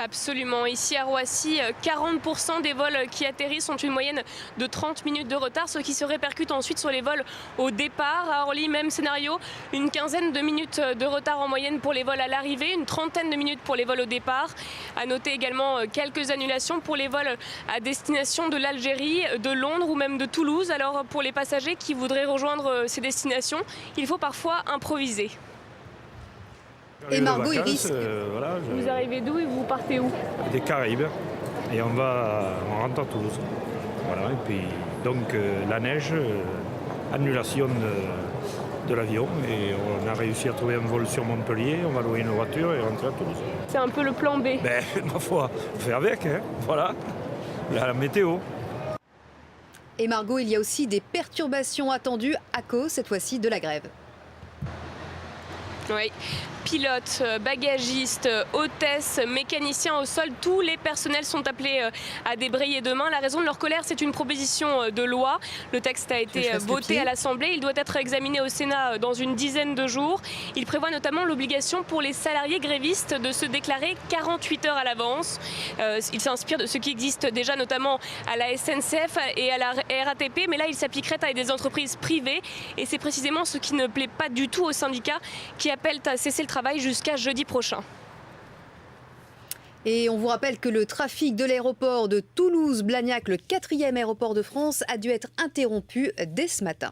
Absolument. Ici à Roissy, 40% des vols qui atterrissent ont une moyenne de 30 minutes de retard, ce qui se répercute ensuite sur les vols au départ. À Orly, même scénario, une quinzaine de minutes de retard en moyenne pour les vols à l'arrivée, une trentaine de minutes pour les vols au départ. À noter également quelques annulations pour les vols à destination de l'Algérie, de Londres ou même de Toulouse. Alors pour les passagers qui voudraient rejoindre ces destinations, il faut parfois improviser. Et Margot, Iris, Vous arrivez d'où et vous partez où? Des Caraïbes et on rentre à Toulouse. Voilà, et puis donc la neige, annulation de l'avion et on a réussi à trouver un vol sur Montpellier, on va louer une voiture et rentrer à Toulouse. C'est un peu le plan B. Ben, ma foi, on fait avec, hein, voilà, la météo. et Margot, il y a aussi des perturbations attendues à cause, cette fois-ci, de la grève. Oui, pilotes, bagagistes, hôtesses, mécaniciens au sol, tous les personnels sont appelés à débrayer demain. La raison de leur colère, c'est une proposition de loi. Le texte a été voté à l'Assemblée. Il doit être examiné au Sénat dans une dizaine de jours. Il prévoit notamment l'obligation pour les salariés grévistes de se déclarer 48 heures à l'avance. Il s'inspire de ce qui existe déjà notamment à la SNCF et à la RATP, mais là il s'appliquerait à des entreprises privées et c'est précisément ce qui ne plaît pas du tout aux syndicats qui appellent à cesser le travail jusqu'à jeudi prochain. Et on vous rappelle que le trafic de l'aéroport de Toulouse-Blagnac, le 4e aéroport de France, a dû être interrompu dès ce matin.